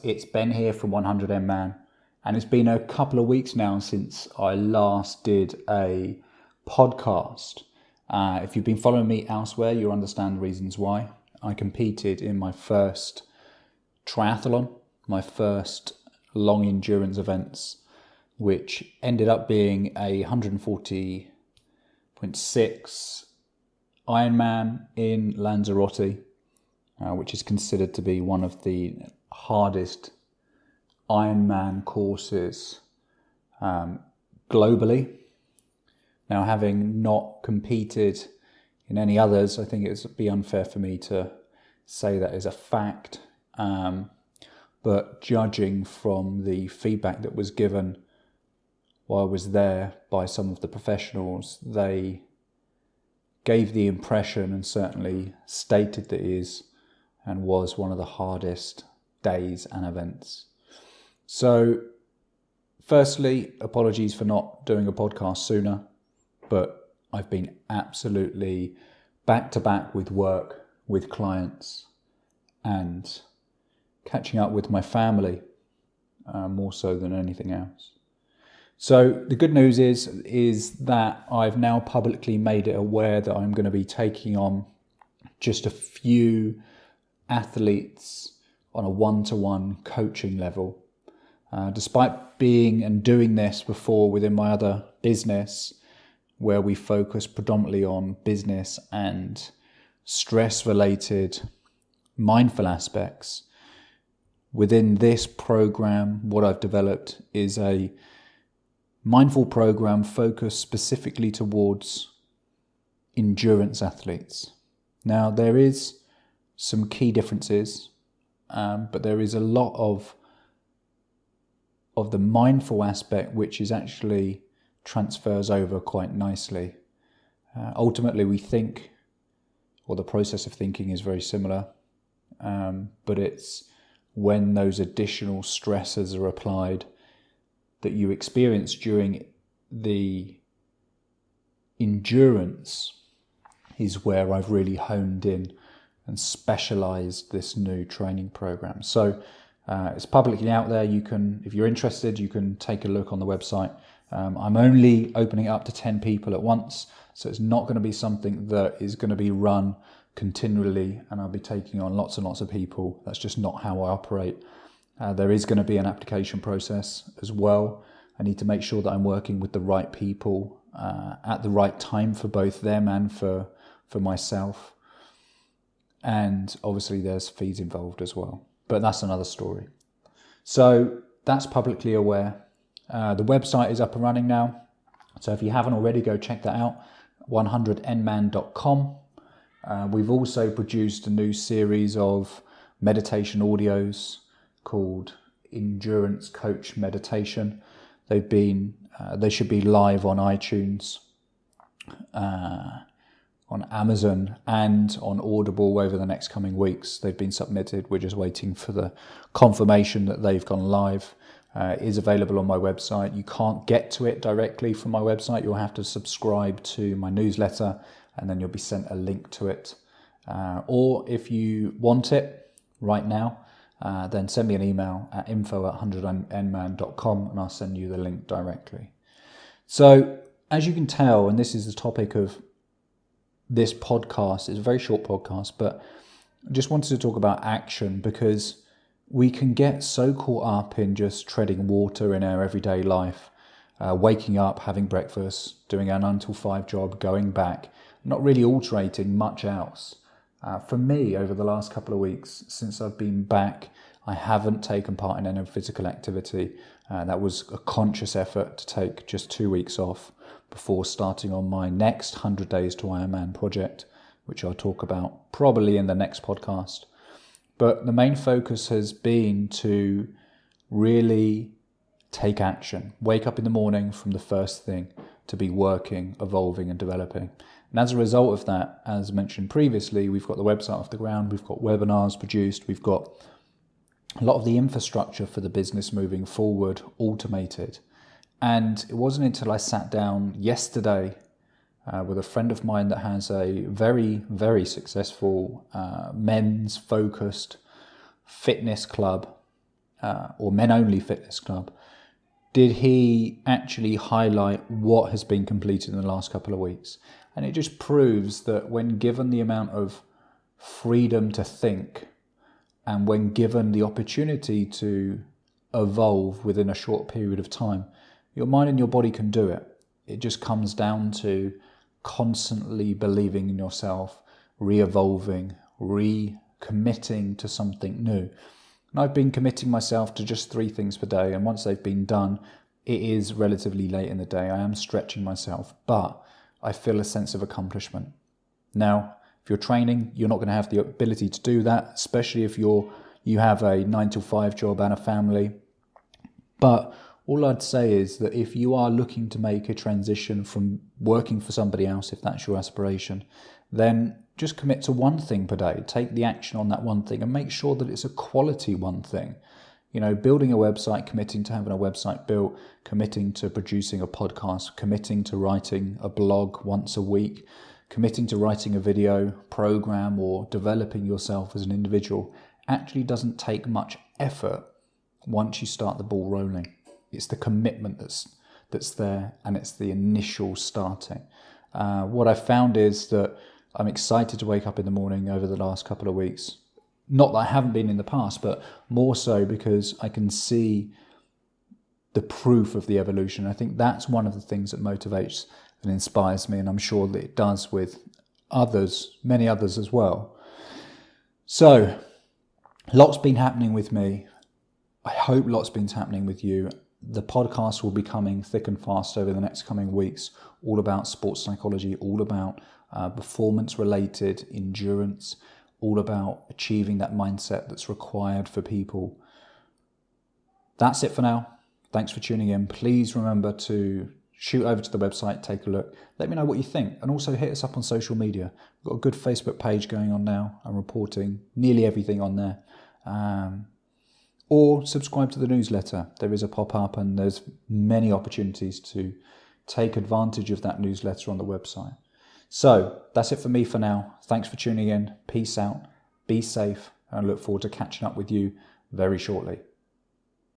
It's Ben here from 100M Man, and it's been a couple of weeks now since I last did a podcast. If you've been following me elsewhere, you'll understand the reasons why. I competed in my first triathlon, my first long endurance events, which ended up being a 140.6 Ironman in Lanzarote, which is considered to be one of the hardest Ironman courses globally. Now, having not competed in any others, I think it would be unfair for me to say that is a fact. But judging from the feedback that was given while I was there by some of the professionals, they gave the impression and certainly stated that it is and was one of the hardest days and events. So, firstly, apologies for not doing a podcast sooner, but I've been absolutely back to back with work, with clients, and catching up with my family, more so than anything else. So the good news is that I've now publicly made it aware that I'm going to be taking on just a few athletes on a one-to-one coaching level. Despite being and doing this before within my other business, where we focus predominantly on business and stress-related mindful aspects, within this program, what I've developed is a mindful program focused specifically towards endurance athletes. Now, there is some key differences, but there is a lot of the mindful aspect which is actually transfers over quite nicely. Ultimately, we think, or the process of thinking is very similar, but it's when those additional stresses are applied that you experience during the endurance is where I've really honed in and specialized this new training program. So it's publicly out there. You can, if you're interested, you can take a look on the website. I'm only opening it up to 10 people at once, so it's not going to be something that is going to be run continually and I'll be taking on lots and lots of people. That's just not how I operate. There is going to be an application process as well. I need to make sure that I'm working with the right people at the right time for both them and for myself. And obviously there's fees involved as well. But that's another story. So that's publicly aware. The website is up and running now. So if you haven't already, go check that out. 100nman.com. We've also produced a new series of meditation audios called Endurance Coach Meditation. They should be live on iTunes, on Amazon and on Audible over the next coming weeks. They've been submitted. We're just waiting for the confirmation that they've gone live. It is available on my website. You can't get to it directly from my website. You'll have to subscribe to my newsletter and then you'll be sent a link to it. Or if you want it right now, then send me an email at info@100nman.com and I'll send you the link directly. So as you can tell, and this is the topic of this podcast, it's a very short podcast, but I just wanted to talk about action because we can get so caught up in just treading water in our everyday life, waking up, having breakfast, doing our 9 to 5 job, going back, not really altering much else. For me, over the last couple of weeks, since I've been back, I haven't taken part in any physical activity. That was a conscious effort to take just 2 weeks off before starting on my next 100 Days to Ironman project, which I'll talk about probably in the next podcast. But the main focus has been to really take action, wake up in the morning from the first thing to be working, evolving and developing. And as a result of that, as mentioned previously, we've got the website off the ground, we've got webinars produced, we've got a lot of the infrastructure for the business moving forward automated. And it wasn't until I sat down yesterday with a friend of mine that has a very, very successful men's focused fitness club or Men Only Fitness Club, did he actually highlight what has been completed in the last couple of weeks? And it just proves that when given the amount of freedom to think, and when given the opportunity to evolve within a short period of time, your mind and your body can do it. It just comes down to constantly believing in yourself, re-evolving, recommitting to something new. And I've been committing myself to just 3 things per day, and once they've been done, it is relatively late in the day. I am stretching myself, but I feel a sense of accomplishment. Now, if you're training, you're not going to have the ability to do that, especially if you have a 9-to-5 job and a family. But all I'd say is that if you are looking to make a transition from working for somebody else, if that's your aspiration, then just commit to 1 thing per day. Take the action on that 1 thing and make sure that it's a quality 1 thing. Building a website, committing to having a website built, committing to producing a podcast, committing to writing a blog once a week, committing to writing a video program or developing yourself as an individual actually doesn't take much effort once you start the ball rolling. It's the commitment that's there, and it's the initial starting. What I've found is that I'm excited to wake up in the morning over the last couple of weeks. Not that I haven't been in the past, but more so because I can see the proof of the evolution. I think that's one of the things that motivates and inspires me, and I'm sure that it does with others, many others as well. So, lots been happening with me. I hope lots been happening with you. The podcast will be coming thick and fast over the next coming weeks, all about sports psychology, all about performance-related endurance, all about achieving that mindset that's required for people. That's it for now. Thanks for tuning in. Please remember to shoot over to the website, take a look. Let me know what you think, and also hit us up on social media. We've got a good Facebook page going on now. I'm reporting nearly everything on there. Or subscribe to the newsletter. There is a pop-up, and there's many opportunities to take advantage of that newsletter on the website. So that's it for me for now. Thanks for tuning in. Peace out. Be safe. And I look forward to catching up with you very shortly.